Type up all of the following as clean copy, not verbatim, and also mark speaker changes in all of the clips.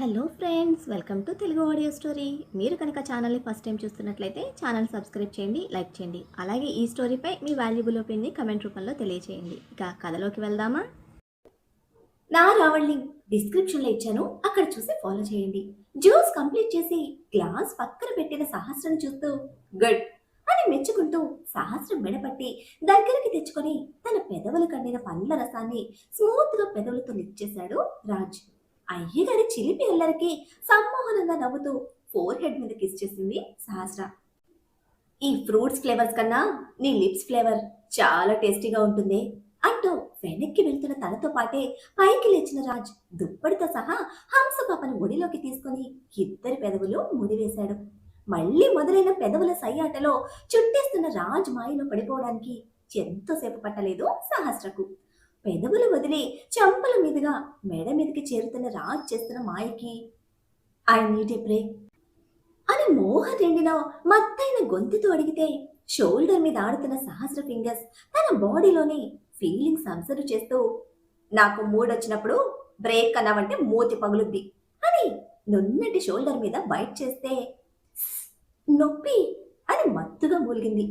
Speaker 1: Hello friends, welcome to Telugu audio story. మీరు కనుక ఛానల్ని ఫస్ట్ టైం చూస్తున్నట్లయితే ఛానల్ సబ్స్క్రైబ్ చేయండి, లైక్ చేయండి. అలాగే ఈ స్టోరీపై మీ వాల్యుబుల్ ఒపీనియన్ని కమెంట్ రూపంలో తెలియజేయండి. ఇక కథలోకి వెళ్దామా? నా రావణ్ లింక్ డిస్క్రిప్షన్లో ఇచ్చాను, అక్కడ చూసి ఫాలో చేయండి. జ్యూస్ కంప్లీట్ చేసి గ్లాస్ పక్కన పెట్టిన సహస్రం చూస్తూ గుడ్ అని మెచ్చుకుంటూ సహస్రం మెడపట్టి దగ్గరికి తెచ్చుకొని తన పెదవులు కండిన పండ్ల రసాన్ని స్మూత్గా పెదవులతో లిఫ్ట్ చేశాడు రాజ్. అయ్యగారి చిలిపి అల్లరికి సమ్మోహనంగా నవ్వుతూ ఫోర్ హెడ్ మీద కిస్ చేసింది సహస్ర. ఈ ఫ్రూట్స్ ఫ్లేవర్స్ కన్నా నీ లిప్స్ ఫ్లేవర్ చాలా టేస్టీగా ఉంటుంది అంటూ వెనక్కి వెళ్తున్న తనతో పాటే పైకి లేచిన రాజ్ దుప్పటితో సహా హంసపాపను ఒడిలోకి తీసుకొని ఇద్దరి పెదవులు ముడివేశాడు. మళ్ళీ మొదలైన పెదవుల సయ్యాటలో చుట్టేస్తున్న రాజ్ మాయలో పడిపోవడానికి ఎంతోసేపు పట్టలేదు సహస్రకు. పెదవులు వదిలి చెంపల మీదుగా మెడ మీదకి చేరుతున్న రాజ్ చేస్తున్న మాయకి ఐ నీడ్ ఏ బ్రేక్ అని మోహన్ రెండిన మత్తైన గొంతుతో అడిగితే షోల్డర్ మీద ఆడుతున్న సహస్ర ఫింగర్స్ తన బాడీలోని ఫీలింగ్స్ అబ్జర్వ్ చేస్తూ నాకు మూడ్ వచ్చినప్పుడు బ్రేక్ అన్నావంటే మూతి పగులుద్ది అని నున్నటి షోల్డర్ మీద బైట్ చేస్తే నొప్పి అని మత్తుగా మూలిగింది.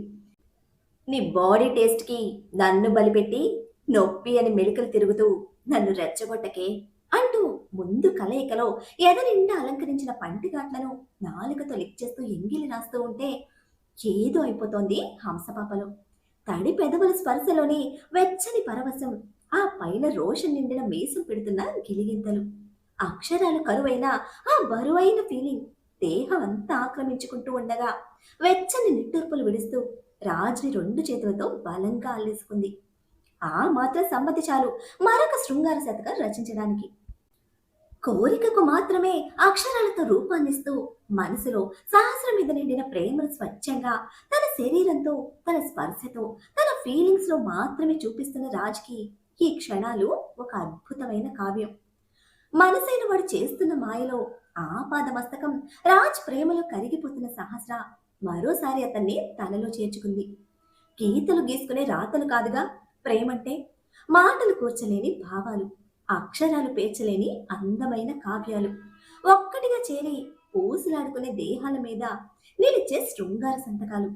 Speaker 1: నీ బాడీ టేస్ట్కి నన్ను బలిపెట్టి నొప్పి అని మెలికలు తిరుగుతూ నన్ను రెచ్చగొట్టకే అంటూ ముందు కలయికలో ఎదనిండా అలంకరించిన పంటిగాట్లను నాలుకతో లిక్చేస్తూ ఎంగిలి రాస్తూ ఉంటే ఏదో అయిపోతోంది హంసపాపలో. తడి పెదవుల స్పర్శలోని వెచ్చని పరవశం, ఆ పైన రోషన్ నిండిన మీసం పెడుతున్న గిలిగింతలు, అక్షరాలు కరువైన ఆ బరువైన ఫీలింగ్ దేహం అంతా ఆక్రమించుకుంటూ ఉండగా వెచ్చని నిట్టూర్పులు విడుస్తూ రాజ్ని రెండు చేతులతో బలంగా అల్లేసుకుంది. ఆ మాత్రం సమ్మతి చాలు మరొక శృంగార శతకం రచించడానికి. కోరికకు మాత్రమే అక్షరాలతో రూపాన్నిస్తూ మనసులో సహస్రం మీద నిండిన ప్రేమను స్వచ్ఛంగా తన శరీరంతో, తన స్పర్శతో, తన ఫీలింగ్స్ లో మాత్రమే చూపిస్తున్న రాజ్కి ఈ క్షణాలు ఒక అద్భుతమైన కావ్యం. మనసైన వాడు చేస్తున్న మాయలో ఆపాదమస్తకం రాజ్ ప్రేమలో కరిగిపోతున్న సహస్ర మరోసారి అతన్ని తనలో చేర్చుకుంది. గీతలు గీసుకునే రాతలు కాదుగా ప్రేమంటే, మాటలు కూర్చలేని భావాలు, అక్షరాలు పేర్చలేని అందమైన కావ్యాలు ఒక్కటిగా చేరి ఊసులాడుకునే దేహాల మీద నిలిచే శృంగార సంతకాలు.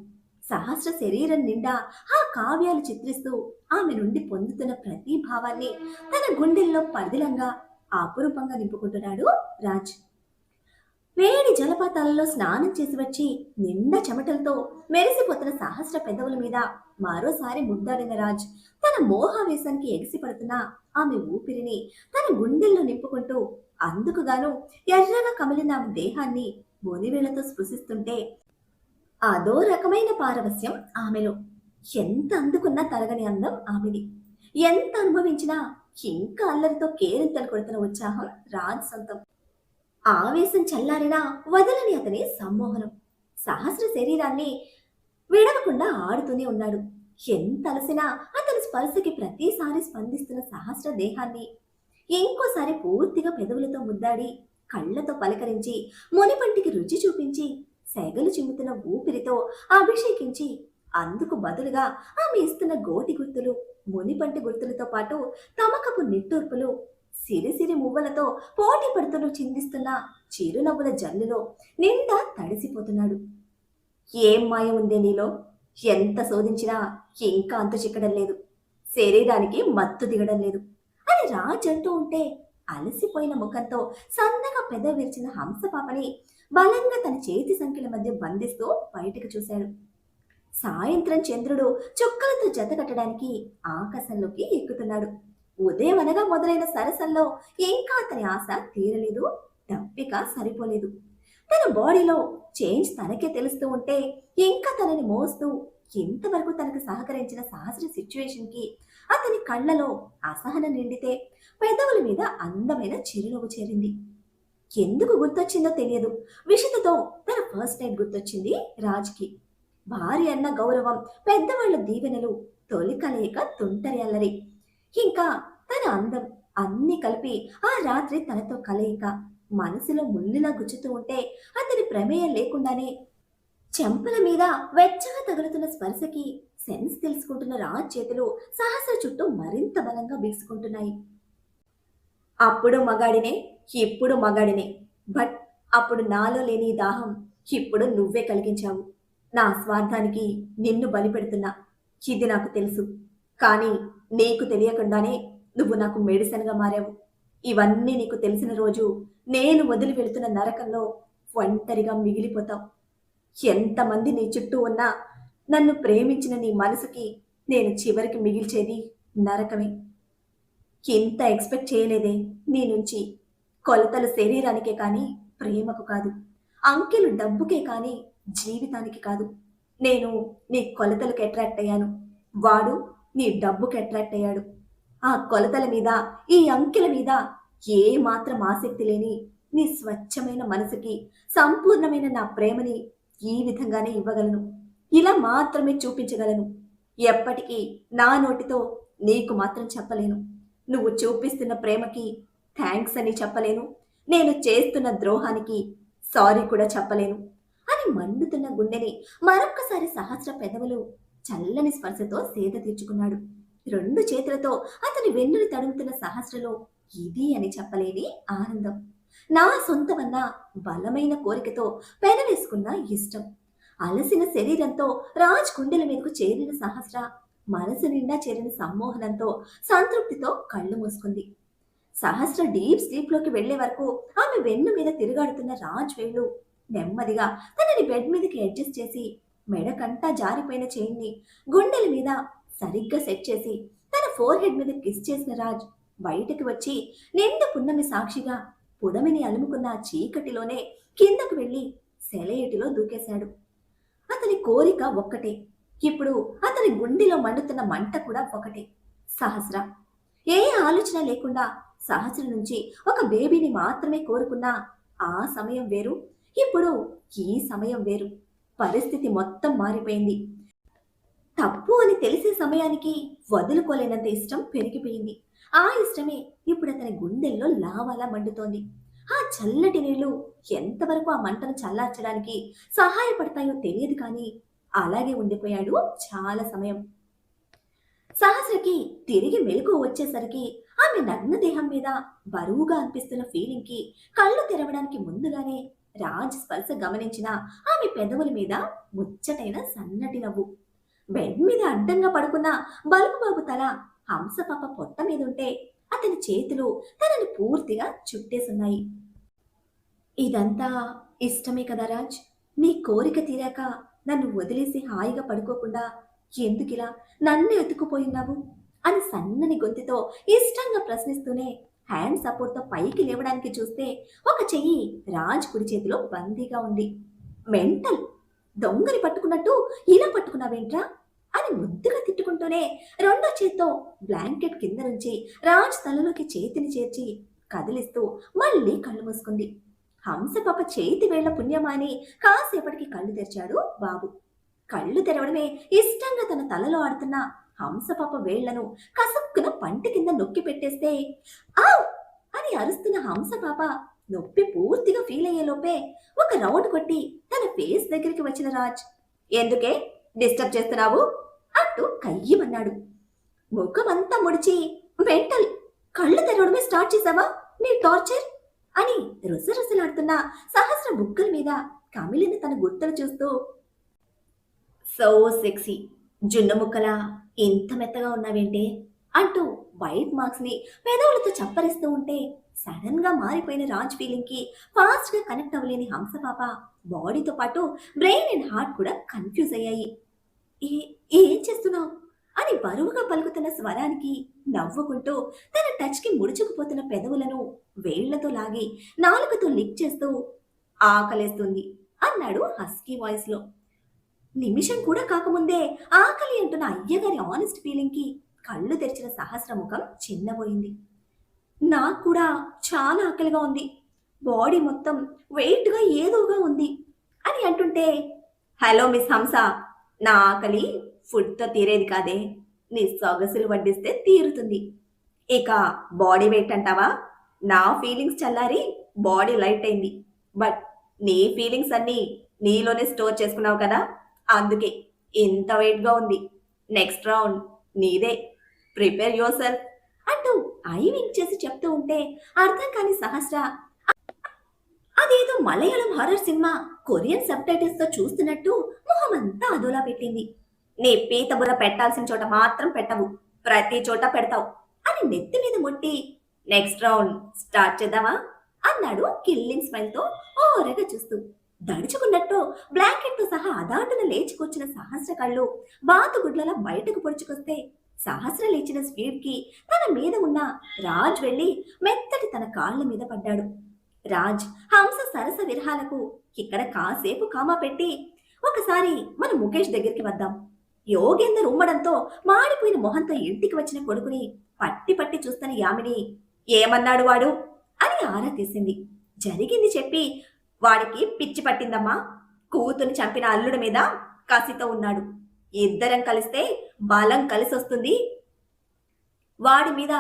Speaker 1: సహస్ర శరీరం నిండా ఆ కావ్యాలు చిత్రిస్తూ ఆమె నుండి పొందుతున్న ప్రతి భావాన్ని తన గుండెల్లో పదిలంగా అపురూపంగా నింపుకుంటున్నాడు రాజ్. వేడి జలపాతాలలో స్నానం చేసి వచ్చి నిండా చెమటలతో మెరిసిపోతున్న సహస్ర పెదవుల మీద మరోసారి ముద్దాడిన రాజ్ తన మోహావేశానికి ఎగిసిపడుతున్న ఆమె ఊపిరిని తన గుండెల్లో నింపుకుంటూ అందుకుగాను ఎర్రగా కమిలిన ఆమె దేహాన్ని బొనివేళ్లతో స్పృశిస్తుంటే అదో రకమైన పారవస్యం ఆమెలో. ఎంత అందుకున్నా తరగని అందం ఆమెది. ఎంత అనుభవించినా ఇంకా అల్లరితో కేరింతలు కొడుతున్న ఉత్సాహం రాజ్ సొంతం. ఆవేశం చల్లారినా వదలని అతని సమ్మోహనం. సహస్ర శరీరాన్ని విడవకుండా ఆడుతూనే ఉన్నాడు. ఎంత అలసినా అతని స్పర్శకి ప్రతిసారి స్పందిస్తున్న సహస్ర దేహాన్ని ఇంకోసారి పూర్తిగా పెదవులతో ముద్దాడి, కళ్ళతో పలకరించి, మునిపంటికి రుచి చూపించి, సెగలు చిమ్ముతున్న ఊపిరితో అభిషేకించి, అందుకు బదులుగా ఆమె ఇస్తున్న గోటి గుర్తులు, మునిపంటి గుర్తులతో పాటు తమకపు నిట్టూర్పులు, సిరిసిరి మువ్వలతో పోటీ పడుతూ చిందిస్తున్న చిరునవ్వుల జల్లులో నిండా తడిసిపోతున్నాడు. ఏం మాయ ఉందే నీలో, ఎంత శోధించినా ఇంకా అంతు చిక్కడం లేదు, శరీరానికి మత్తు దిగడం లేదు అని రాజ్ అంటూ ఉంటే అలసిపోయిన ముఖంతో సన్నగా పెద విరిచిన హంసపాపని బలంగా తన చేతి సంఖ్యల మధ్య బంధిస్తూ బయటకు చూశాడు. సాయంత్రం చంద్రుడు చుక్కలతో జత కట్టడానికి ఆకాశంలోకి ఎక్కుతున్నాడు. ఉదయం అనగా మొదలైన సరసల్లో ఇంకా అతని ఆశ తీరలేదు, దప్పిక సరిపోలేదు. తన బాడీలో చేంజ్ తనకే తెలుస్తూ ఉంటే ఇంకా తనని మోస్తూ ఇంతవరకు తనకు సహకరించిన సహస్ర సిచ్యువేషన్కి అతని కళ్ళలో అసహనం నిండితే పెదవుల మీద అందమైన చిరునవ్వు చేరింది. ఎందుకు గుర్తొచ్చిందో తెలియదు, విషితతో తన ఫస్ట్ నైట్ గుర్తొచ్చింది రాజ్కి. భార్య అన్న గౌరవం, పెద్దవాళ్ల దీవెనలు, తొలి కలయిక తుంటరి అల్లరి, ఇంకా తన అందం అన్ని కలిపి ఆ రాత్రి తనతో కలయిక మనసులో ముళ్ళులా గుచ్చుతూ ఉంటే అతని ప్రమేయం లేకుండానే చెంపల మీద వెచ్చగా తగులుతున్న స్పర్శకి సెన్స్ తెలుసుకుంటున్న రాజ్ చేతులు సహస్ర చుట్టూ మరింత బలంగా బిగుసుకుంటున్నాయి. అప్పుడు మగాడినే ఇప్పుడు మగాడినే. బట్ అప్పుడు నాలో లేని ఈ దాహం ఇప్పుడు నువ్వే కలిగించావు. నా స్వార్థానికి నిన్ను బలిపెడుతున్నా. ఇది నాకు తెలుసు. కానీ నీకు తెలియకుండానే నువ్వు నాకు మెడిసిన్‌గా మారావు. ఇవన్నీ నీకు తెలిసిన రోజు నేను వదిలి వెళ్తున్న నరకంలో ఒంటరిగా మిగిలిపోతావు. ఎంతమంది నీ చుట్టూ ఉన్నా నన్ను ప్రేమించిన నీ మనసుకి నేను చివరికి మిగిల్చేది నరకమే. ఇంత ఎక్స్‌పెక్ట్ చేయలేదే నీ నుంచి. కొలతలు శరీరానికే కానీ ప్రేమకు కాదు. అంకెలు డబ్బుకే కానీ జీవితానికి కాదు. నేను నీ కొలతలకు అట్రాక్ట్ అయ్యాను. వాడు నీ డబ్బుకి అట్రాక్ట్ అయ్యాడు. ఆ కొలతల మీద, ఈ అంకెల మీద ఏ మాత్రం ఆసక్తి లేని నీ స్వచ్ఛమైన మనసుకి సంపూర్ణమైన నా ప్రేమని ఈ విధంగానే ఇవ్వగలను. ఇలా మాత్రమే చూపించగలను. ఎప్పటికీ నా నోటితో నీకు మాత్రం చెప్పలేను. నువ్వు చూపిస్తున్న ప్రేమకి థ్యాంక్స్ అని చెప్పలేను. నేను చేస్తున్న ద్రోహానికి సారీ కూడా చెప్పలేను అని మండుతున్న గుండెని మరొక్కసారి సహస్ర పెదవులు చల్లని స్పర్శతో సేద తీర్చుకున్నాడు. రెండు చేతులతో అతని వెన్నుని తడుముతున్న సహస్రలో ఇది అని చెప్పలేని ఆనందం. నా సొంతమన్న బలమైన కోరికతో పెనవేసుకున్న ఇష్టం. అలసిన శరీరంతో రాజ్ గుండెల మీదకు చేరిన సహస్ర మనసు నిండా చేరిన సమ్మోహనంతో సంతృప్తితో కళ్ళు మూసుకుంది. సహస్ర డీప్ స్లీప్ లోకి వెళ్లే వరకు ఆమె వెన్ను మీద తిరుగాడుతున్న రాజ్ వేళ్లు నెమ్మదిగా తనని బెడ్ మీదకి అడ్జస్ట్ చేసి మెడకంటా జారిపోయిన చైన్ని గుండెల మీద సరిగ్గా సెట్ చేసి తన ఫోర్ హెడ్ మీద కిస్ చేసిన రాజ్ బయటకు వచ్చి నిండు పున్నమి సాక్షిగా పుడమిని అలుముకున్న ఆ చీకటిలోనే కిందకు వెళ్లి సెలయేటిలో దూకేశాడు. అతని కోరిక ఒక్కటే. ఇప్పుడు అతని గుండెలో మండుతున్న మంట కూడా ఒకటే. సహస్ర. ఏ ఆలోచన లేకుండా సహస్ర నుంచి ఒక బేబీని మాత్రమే కోరుకున్న ఆ సమయం వేరు, ఇప్పుడు ఈ సమయం వేరు. పరిస్థితి మొత్తం మారిపోయింది. తప్పు అని తెలిసే సమయానికి వదులుకోలేనంత ఇష్టం పెరిగిపోయింది. ఆ ఇష్టమే ఇప్పుడు అతని గుండెల్లో లావాలా మండుతోంది. ఆ చల్లటి నీళ్లు ఎంతవరకు ఆ మంటను చల్లార్చడానికి సహాయపడతాయో తెలియదు కానీ అలాగే ఉండిపోయాడు చాలా సమయం. సహస్రకి తిరిగి మెలకు వచ్చేసరికి ఆమె నగ్న దేహం మీద బరువుగా అనిపిస్తున్న ఫీలింగ్ కి కళ్ళు తెరవడానికి ముందుగానే రాజ్ స్పర్శ గమనించిన ఆమె పెదవుల మీద ముచ్చటైన సన్నటి నవ్వు. బెడ్ మీద అడ్డంగా పడుకున్న బలుపు బాబు తల హంసపాప పొట్ట మీదుంటే అతని చేతులు తనని పూర్తిగా చుట్టేసున్నాయి. ఇదంతా ఇష్టమే కదా రాజ్? నీ కోరిక తీరాక నన్ను వదిలేసి హాయిగా పడుకోకుండా ఎందుకిలా నన్ను ఎత్తుకుపోయినావు అని సన్నని గొంతుతో ఇష్టంగా ప్రశ్నిస్తూనే హ్యాండ్ సపోర్ట్తో పైకి లేవడానికి చూస్తే ఒక చెయ్యి రాజ్ కుడి చేతిలో బందీగా ఉంది. మెంటల్, దొంగని పట్టుకున్నట్టు ఇలా పట్టుకున్నావేంట్రా అని ముద్దుగా తిట్టుకుంటూనే రెండో చేత్తో బ్లాంకెట్ కింద నుంచి రాజ్ తలలోకి చేతిని చేర్చి కదిలిస్తూ మళ్ళీ కళ్ళు మూసుకుంది. హంసపాప చేతి వేళ్ల పుణ్యమాని కాసేపటికి కళ్ళు తెరిచాడు బాబు. కళ్ళు తెరవడమే ఇష్టంగా తన తలలో ఆడుతున్న హంసపాప వేళ్లను కసక్కున పంటి కింద నొక్కి పెట్టేస్తే ఆవ్ అని అరుస్తున్న హంసపాప నొప్పి పూర్తిగా ఫీల్ అయ్యేలోపే ఒక రౌండ్ కొట్టి తన ఫేస్ దగ్గరికి వచ్చిన రాజ్, ఎందుకే డిస్టర్బ్ చేస్తున్నావు అంటూ కయ్యమన్నాడు. ముఖమంతా ముడిచి, మెంటల్, కళ్ళు తెరవడమే స్టార్ట్ చేసావా నీ టార్చర్ అని రుసరుసలాడుతున్న సహస్ర బుగ్గల మీద కమిలిన తన గుర్తులు చూస్తూ, సో సెక్సీ, జున్ను ముక్కలా ఇంత మెత్తగా ఉన్నావేంటే అంటూ వైట్ మార్క్స్ ని పెదవులతో చప్పరిస్తూ ఉంటే సడన్ గా మారిపోయిన రాజ్ ఫీలింగ్ కి ఫాస్ట్ గా కనెక్ట్ అవ్వలేని హంసపాప బాడీతో పాటు బ్రెయిన్ అండ్ హార్ట్ కూడా కన్ఫ్యూజ్ అయ్యాయి. ఏం చేస్తున్నావు అని బరువుగా పలుకుతున్న స్వరానికి నవ్వుకుంటూ తన టచ్ కి ముడుచుకుపోతున్న పెదవులను వేళ్లతో లాగి నాలుకతో లిక్ చేస్తూ, ఆకలేస్తుంది అన్నాడు హస్కీ వాయిస్ లో. నిమిషం కూడా కాకముందే ఆకలి అంటున్న అయ్యగారి ఆనెస్ట్ ఫీలింగ్ కి కళ్ళు తెరిచిన సహస్ర ముఖం చిన్నబోయింది. నాకు కూడా చాలా ఆకలిగా ఉంది, బాడీ మొత్తం వెయిట్ గా ఏదోగా ఉంది అని అంటుంటే, హలో మిస్ హంస, నా ఆకలి ఫుడ్తో తీరేది కాదే, నీ సొగసులు వడ్డిస్తే తీరుతుంది. ఇక బాడీ వెయిట్ అంటావా? నా ఫీలింగ్స్ చల్లారి బాడీ లైట్ అయింది, బట్ నీ ఫీలింగ్స్ అన్నీ నీలోనే స్టోర్ చేసుకున్నావు కదా, అందుకే ఇంత వెయిట్గా ఉంది. నెక్స్ట్ రౌండ్ నీదే, ప్రిపేర్ యువర్ సెల్ఫ్ అంటూ ఐ వింక్ చేసి చెప్తూ ఉంటే అర్థం కాని సహస్ర అదేదో Malayalam horror cinema Korean sub titles తో చూస్తున్నట్టు మొహమంతా అదోలా పెట్టింది. నీ పీత బుర్ర పెట్టాల్సిన చోట మాత్రం పెట్టవు, ప్రతి చోట పెడతావు అని నెత్తి మీద ముట్టి నెక్స్ట్ రౌండ్ స్టార్ట్ చేద్దామా అన్నాడు కిల్లింగ్ స్మైల్ తో ఓరగా చూస్తూ. దడుచుకున్నట్టు బ్లాంకెట్ తో సహా అదాటున లేచి కూర్చున్న సహస్ర కళ్ళు బాతుగుడ్లలా బయటకు పొడుచుకొస్తే సహస్ర లేచిన స్పీడ్ కి తన మీద ఉన్న రాజ్ వెళ్లి మెత్తటి తన కాళ్ళ మీద పడ్డాడు. రాజ్ హంస సరస విరహాలకు ఇక్కడ కాసేపు కామా పెట్టి ఒకసారి మన ముఖేష్ దగ్గరికి వద్దాం. యోగేందర్ ఉమ్మడంతో మాడిపోయిన మొహంతో ఇంటికి వచ్చిన కొడుకుని పట్టి పట్టి చూస్తున్న యామిని ఏమన్నాడు వాడు అని ఆరా తీసింది. జరిగింది చెప్పి వాడికి పిచ్చి పట్టిందమ్మా, కూతుని చంపిన అల్లుడి మీద కసితో ఉన్నాడు. ఇద్దరం కలిస్తే బలం కలిసొస్తుంది, వాడి మీద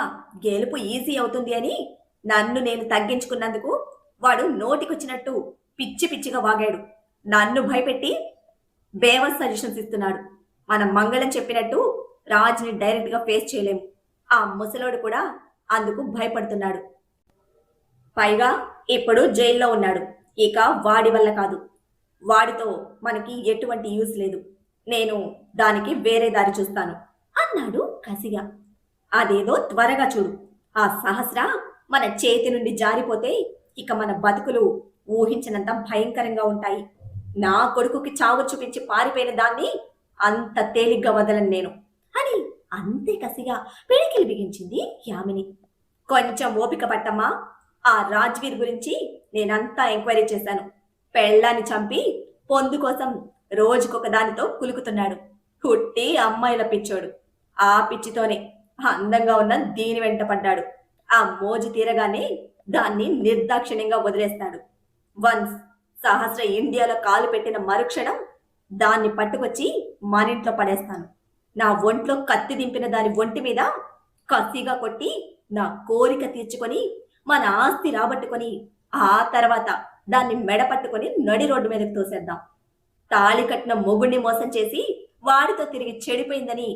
Speaker 1: గెలుపు ఈజీ అవుతుంది అని నన్ను నేను తగ్గించుకున్నందుకు వాడు నోటికొచ్చినట్టు పిచ్చి పిచ్చిగా వాగాడు. నన్ను భయపెట్టి బేవస్ సజెషన్స్ ఇస్తున్నాడు. మనం మంగళం చెప్పినట్టు రాజ్ని డైరెక్ట్ గా ఫేస్ చేయలేము. ఆ ముసలోడు కూడా అందుకు భయపడుతున్నాడు. పైగా ఇప్పుడు జైల్లో ఉన్నాడు. ఇక వాడి వల్ల కాదు, వాడితో మనకి ఎటువంటి యూస్ లేదు. నేను దానికి వేరే దారి చూస్తాను అన్నాడు కసిగా. అదేదో త్వరగా చూడు. ఆ సహస్ర మన చేతి నుండి జారిపోతే ఇక మన బతుకులు ఊహించినంత భయంకరంగా ఉంటాయి. నా కొడుకుకి చావు చూపించి పారిపోయిన దాన్ని అంత తేలిగ్గా వదలను నేను అని అంతే కసిగా పిడికిలి బిగించింది యామిని. కొంచెం ఓపిక పట్టమ్మా, ఆ రాజ్వీర్ గురించి నేనంతా ఎంక్వైరీ చేశాను. పెళ్ళాన్ని చంపి పొందు కోసం రోజుకొక దానితో కులుకుతున్నాడు. పుట్టి అమ్మాయిల పిచ్చోడు. ఆ పిచ్చితోనే అందంగా ఉన్న దీని వెంట పడ్డాడు. ఆ మోజు తీరగానే దాన్ని నిర్దాక్షిణ్యంగా వదిలేస్తాడు. వన్స్ సహస్ర ఇండియాలో కాలు పెట్టిన మరుక్షణం దాన్ని పట్టుకొచ్చి మనింట్లో పడేస్తాను. నా ఒంట్లో కత్తి దింపిన దాని ఒంటి మీద కసిగా కొట్టి నా కోరిక తీర్చుకొని మన ఆస్తి రాబట్టుకొని ఆ తర్వాత దాన్ని మెడ పట్టుకొని నడి రోడ్డు మీదకి తోసేద్దాం. తాళి కట్టిన మొగుడిని మోసం చేసి వాడితో తిరిగి చెడిపోయిందని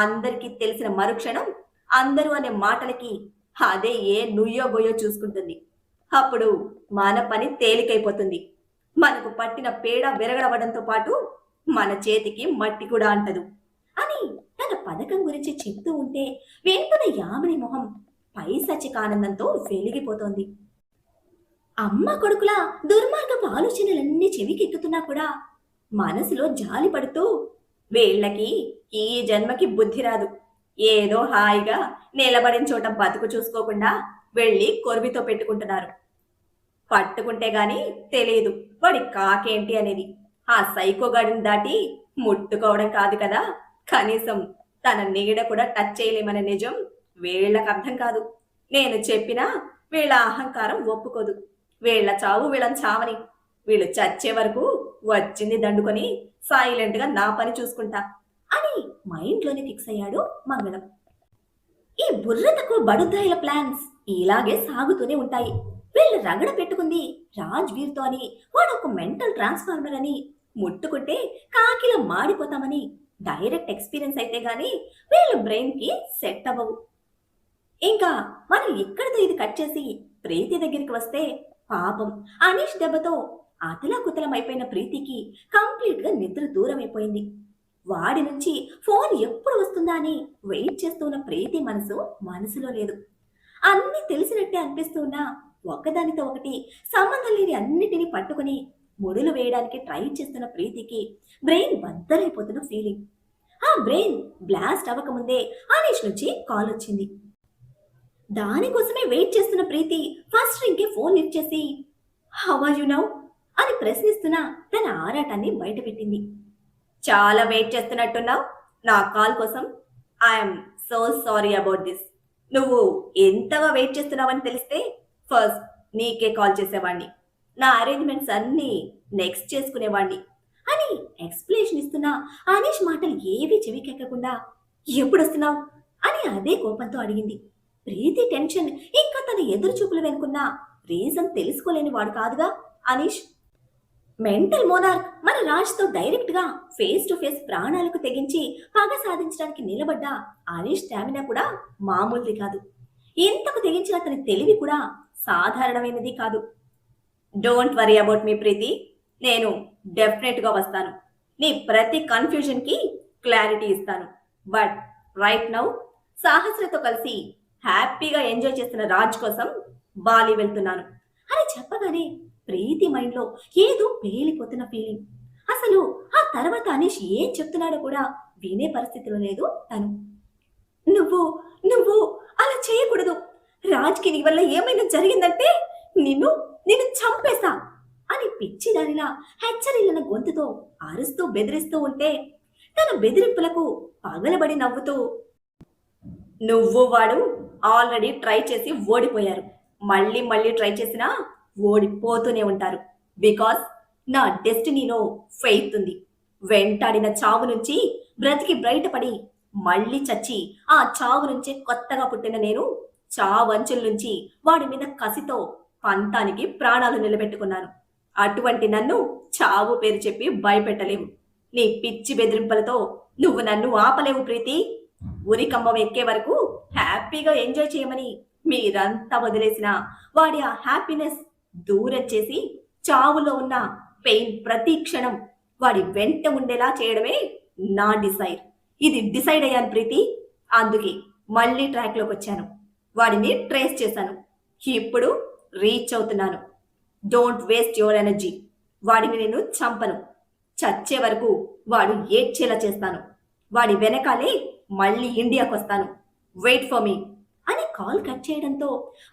Speaker 1: అందరికీ తెలిసిన మరుక్షణం అందరూ అనే మాటలకి అదే ఏ నుయ్యో గొయ్యో చూసుకుంటుంది. అప్పుడు మన పని తేలికైపోతుంది. మనకు పట్టిన పేడ విరగడవడంతో పాటు మన చేతికి మట్టి కూడా అంటదు అని తన పథకం గురించి చెప్తూ ఉంటే వెంటనే యామిని మొహం పైసచికానందంతో వెలిగిపోతోంది. అమ్మ కొడుకుల దుర్మార్గపు ఆలోచనలన్నీ చెవికెక్కుతున్నా కూడా మనసులో జాలి పడుతూ వీళ్ళకి ఈ జన్మకి బుద్ధి రాదు, ఏదో హాయిగా నిలబడిన చోట బతుకు చూసుకోకుండా వెళ్ళి కొరివితో పెట్టుకుంటున్నారు. పట్టుకుంటే గాని తెలియదు వాడి కాకేంటి అనేది. ఆ సైకోగాడిని దాటి ముట్టుకోవడం కాదు కదా, కనీసం తన నీడ కూడా టచ్ చేయలేమనే నిజం వీళ్ళకి అర్థం కాదు. నేను చెప్పినా వీళ్ళ అహంకారం ఒప్పుకోదు. వీళ్ళ చావు వీళ్ళని చావని, వీళ్ళు చచ్చే వరకు వచ్చింది దండుకొని సైలెంట్ గా నా పని చూసుకుంటా అని మైండ్లోనే ఫిక్స్ అయ్యాడు మంగళం. ఈ బుర్ర తక్కువ బడుద్దాయిల ప్లాన్స్ ఇలాగే సాగుతూనే ఉంటాయి. వీళ్ళు రగడ పెట్టుకుంది రాజ్వీర్తో అని, వాడు ఒక మెంటల్ ట్రాన్స్ఫార్మర్ అని, ముట్టుకుంటే కాకిలా మాడిపోతామని డైరెక్ట్ ఎక్స్పీరియన్స్ అయితే గాని వీళ్ళ బ్రెయిన్ కి సెట్ అవ్వవు. ఇంకా మనం ఇక్కడితో ఇది కట్ చేసి ప్రీతి దగ్గరికి వస్తే పాపం అనీష్ దెబ్బతో అతలాకుతలం అయిపోయిన ప్రీతికి కంప్లీట్ గా నిద్ర దూరం అయిపోయింది. వాడి నుంచి ఫోన్ ఎప్పుడు వస్తుందా అని వెయిట్ చేస్తున్న ప్రీతి మనసులో లేదు. అన్ని తెలిసినట్టే అనిపిస్తున్నా ఒకదానితో ఒకటి సంబంధం లేని అన్నిటినీ పట్టుకుని ముడులు వేయడానికి ట్రై చేస్తున్న ప్రీతికి బ్రెయిన్ బద్దలైపోతున్న ఫీలింగ్. ఆ బ్రెయిన్ బ్లాస్ట్ అవ్వకముందే అనీష్ నుంచి కాల్ వచ్చింది. దానికోసమే వెయిట్ చేస్తున్న ప్రీతి ఫస్ట్ రింగ్ కి ఫోన్ లిఫ్ట్ చేసి హౌ ఆర్ యు నౌ అని ప్రశ్నిస్తున్నా తన ఆరాటాన్ని బయటపెట్టింది. చాలా వెయిట్ చేస్తున్నట్టున్నావు నా కాల్ కోసం. I'm so sorry about this. నువ్వు ఎంతగా వెయిట్ చేస్తున్నావని తెలిస్తే ఫస్ట్ నీకే కాల్ చేసేవాడిని, నా అరేంజ్మెంట్స్ అన్నీ నెక్స్ట్ చేసుకునేవాడిని అని ఎక్స్ప్లెనేషన్ ఇస్తున్నా అనీష్ మాటలు ఏవి చెవికెక్కకుండా ఎప్పుడు వస్తున్నావు అని అదే కోపంతో అడిగింది. ప్రీతి టెన్షన్ ఇంకా తన ఎదురు చూపులు వెనుకున్న రీజన్ తెలుసుకోలేని వాడు కాదుగా అనీష్. మెంటల్ మోనార్క్ మన రాజ్తో డైరెక్ట్ గా ఫేస్ టు ఫేస్ ప్రాణాలకు తెగించి పగ సాధించడానికి నిలబడ్డ అనీష్ స్టామినా కూడా మామూలుది కాదు. ఇంతకు తెగించిన అతని తెలివి కూడా సాధారణమైనది కాదు. డోంట్ వరీ అబౌట్ మీ ప్రీతి, నేను డెఫినెట్గా వస్తాను. నీ ప్రతి కన్ఫ్యూజన్కి క్లారిటీ ఇస్తాను. బట్ రైట్ నౌ సాహస్రతో కలిసి హ్యాపీగా ఎంజాయ్ చేస్తున్న రాజ్ కోసం బాలి వెళ్తున్నాను అని చెప్పగానే ప్రీతి మైండ్లో ఏదో పేలిపోతున్న ఫీలింగ్. అసలు ఆ తర్వాత అనీష్ ఏం చెప్తున్నాడో కూడా వినే పరిస్థితిలో లేదు తను. నువ్వు నువ్వు అలా చేయకూడదు. రాజ్కి నీ వల్ల ఏమైనా జరిగిందంటే నిన్ను నిన్ను చంపేశా అని పిచ్చిదానిలా హెచ్చరిల్లిన గొంతుతో అరుస్తూ బెదిరిస్తూ ఉంటే తన బెదిరింపులకు పగలబడి నవ్వుతూ, నువ్వు వాడు ఆల్రెడీ ట్రై చేసి ఓడిపోయారు. మళ్ళీ మళ్ళీ ట్రై చేసినా ఓడిపోతూనే ఉంటారు. బికాస్ నా డెస్టినీలో ఫెయిత్ ఉంది. వెంటాడిన చావు నుంచి బ్రతికి బయటపడి మళ్ళీ చచ్చి ఆ చావు నుంచే కొత్తగా పుట్టిన నేను చావంచుల నుంచి వాడి మీద కసితో పంతానికి ప్రాణాలు నిలబెట్టుకున్నాను. అటువంటి నన్ను చావు పేరు చెప్పి భయపెట్టలేవు. నీ పిచ్చి బెదిరింపులతో నువ్వు నన్ను ఆపలేవు ప్రీతి. ఉరికంబం ఎక్కే వరకు హ్యాపీగా ఎంజాయ్ చేయమని మీరంతా వదిలేసిన వాడి ఆ హ్యాపీనెస్ దూరం చేసి చావులో ఉన్న పెయిన్ ప్రతి క్షణం వాడి వెంట ఉండేలా చేయడమే నా డిసైడ్. ఇది డిసైడ్ అయ్యాను ప్రీతి. అందుకే మళ్ళీ ట్రాక్లోకి వచ్చాను. వాడిని ట్రేస్ చేశాను. ఇప్పుడు రీచ్ అవుతున్నాను. Don't waste your energy. వాడిని నేను చంపను. చచ్చే వరకు వాడు ఏడ్చేలా చేస్తాను. వాడి వెనకాలే మళ్ళీ ఇండియాకు వస్తాను. వెయిట్ ఫర్ మీ అని కాల్ కట్ చేయడంతో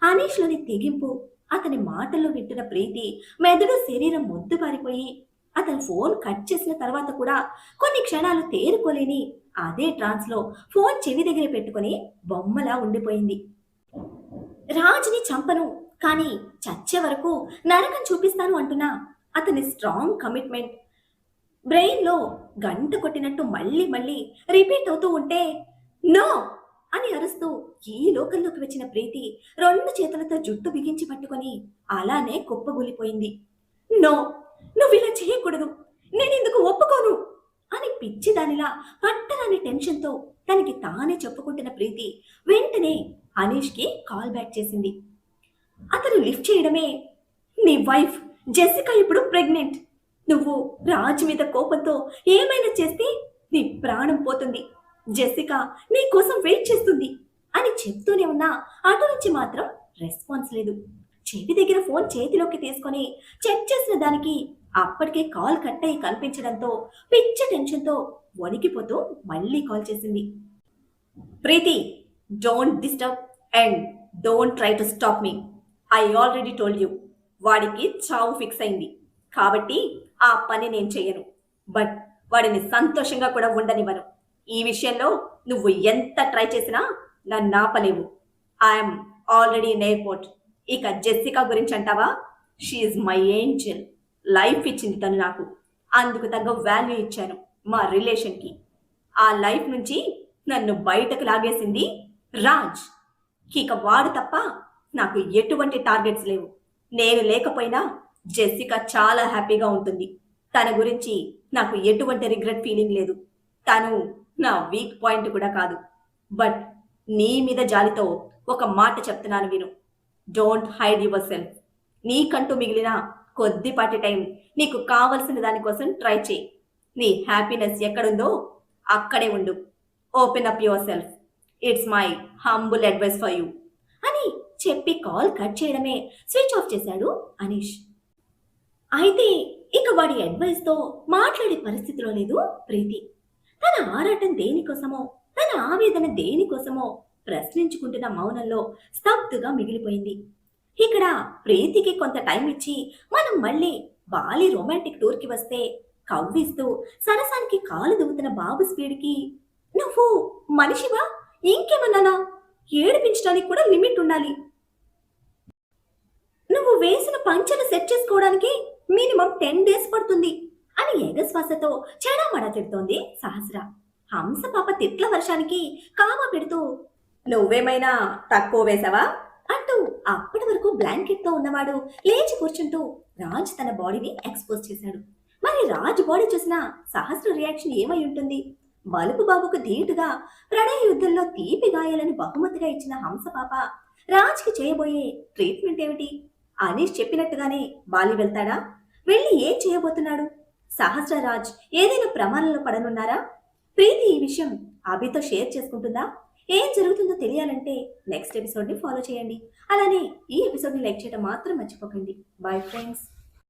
Speaker 1: అనీష్లోని తెగింపు అతని మాటల్లో వింటున్న ప్రీతి మెదడు శరీరం మొద్దుబారిపోయి అతను ఫోన్ కట్ చేసిన తర్వాత కూడా కొన్ని క్షణాలు తేరుకోలేని అదే ట్రాన్స్లో ఫోన్ చెవి దగ్గర పెట్టుకుని బొమ్మలా ఉండిపోయింది. రాజ్ని చంపను, కానీ చచ్చే వరకు నరకం చూపిస్తాను అంటున్న అతని స్ట్రాంగ్ కమిట్మెంట్ బ్రెయిన్లో గంట కొట్టినట్టు మళ్ళీ మళ్ళీ రిపీట్ అవుతూ ఉంటే నో అని అరుస్తూ ఈ లోకంలోకి వచ్చిన ప్రీతి 2 చేతులతో జుట్టు బిగించి పట్టుకొని అలానే కుప్పగూలిపోయింది. నో, నువ్వు ఇలా చేయకూడదు, నేనెందుకు ఒప్పుకోను అని పిచ్చిదానిలా పట్టరాని టెన్షన్తో తనకి తానే చెప్పుకుంటున్న ప్రీతి వెంటనే అనీష్కి కాల్ బ్యాక్ చేసింది. అతను లిఫ్ట్ చేయడమే, నీ వైఫ్ జెసికా ఇప్పుడు ప్రెగ్నెంట్. నువ్వు రాజ్ మీద కోపంతో ఏమైనా చేస్తే నీ ప్రాణం పోతుంది. జెసికా నీ కోసం వెయిట్ చేస్తుంది అని చెప్తూనే ఉన్నా అటు నుంచి మాత్రం రెస్పాన్స్ లేదు. చెవి దగ్గర ఫోన్ చేతిలోకి తీసుకొని చెక్ చేసిన దానికి అప్పటికే కాల్ కట్ అయి కనిపించడంతో పిచ్చ టెన్షన్తో వణికిపోతూ మళ్ళీ కాల్ చేసింది. Preethi, don't disturb and don't try to stop me. I already told you, వాడికి చావు ఫిక్స్ అయింది కాబట్టి ఆ పని నేను చెయ్యను. బట్ వాడిని సంతోషంగా కూడా ఉండనివ్వను. ఈ విషయంలో నువ్వు ఎంత ట్రై చేసినా నన్ను ఆపలేవు. I'm already in airport. ఇక జెసికా గురించి అంటావా? She my Angel. లైఫ్ ఇచ్చింది తను నాకు. అందుకు తగ్గ వాల్యూ ఇచ్చాను మా రిలేషన్కి. ఆ లైఫ్ నుంచి నన్ను బయటకు లాగేసింది రాజ్. ఇక వాడు తప్ప నాకు ఎటువంటి టార్గెట్స్ లేవు. నేను లేకపోయినా జెసికా చాలా హ్యాపీగా ఉంటుంది. తన గురించి నాకు ఎటువంటి రిగ్రెట్ ఫీలింగ్ లేదు. తను నా వీక్ పాయింట్ కూడా కాదు. బట్ నీ మీద జాలితో ఒక మాట చెప్తున్నాను విను. Don't hide your self. నీకంటూ మిగిలిన కొద్దిపాటి టైం నీకు కావలసిన దానికోసం ట్రై చేయి. నీ హ్యాపీనెస్ ఎక్కడుందో అక్కడే ఉండు. Open up your self. It's my humble advice for you అని చెప్పి కాల్ కట్ చేయడమే స్విచ్ ఆఫ్ చేశాడు అనీష్. అయితే ఇక వాడి అడ్వైస్తో మాట్లాడే పరిస్థితిలో లేదు ప్రీతి. తన ఆరాటం దేనికోసమో, తన ఆవేదన దేనికోసమో ప్రశ్నించుకుంటున్న మౌనంలో స్తబ్దుగా మిగిలిపోయింది. ఇక్కడ ప్రీతికి కొంత టైం ఇచ్చి మనం మళ్ళీ బాలి రొమాంటిక్ టూర్కి వస్తే కవ్విస్తూ సరసానికి కాలు దువ్వుతున్న బాబు స్పీడ్కి నువ్వు మనిషివా ఇంకేమన్నానా? ఏడిపించడానికి కూడా లిమిట్ ఉండాలి. నువ్వు వేసిన పంచను సెట్ చేసుకోవడానికి మినిమం 10 days పడుతుంది అని ఎగశ్వాసతో చెడామడా తిడుతోంది సహస్ర. హంస పాప తిట్ల వర్షానికి కామా పెడుతూ నువ్వేమైనా తక్కువ వేసావా అంటూ అప్పటి వరకు బ్లాంకెట్తో ఉన్నవాడు లేచి కూర్చుంటూ రాజ్ తన బాడీని ఎక్స్పోజ్ చేశాడు. మరి రాజ్ బాడీ చూసిన సహస్ర రియాక్షన్ ఏమై ఉంటుంది? బలుపు బాబుకు ధీటుగా ప్రణయ యుద్ధంలో తీపి గాయాలను బహుమతిగా ఇచ్చిన హంస పాప రాజ్కి చేయబోయే ట్రీట్మెంట్ ఏమిటి? అనీష్ చెప్పినట్టుగానే బాలి వెళ్తాడా? వెళ్ళి ఏం చేయబోతున్నాడు? సహస్రరాజ్ ఏదైనా ప్రమాదంలో పడనున్నారా? ప్రీతి ఈ విషయం అభితో షేర్ చేసుకుంటుందా? ఏం జరుగుతుందో తెలియాలంటే నెక్స్ట్ ఎపిసోడ్ని ఫాలో చేయండి. అలానే ఈ ఎపిసోడ్ని లైక్ చేయడం మాత్రం మర్చిపోకండి. Bye friends.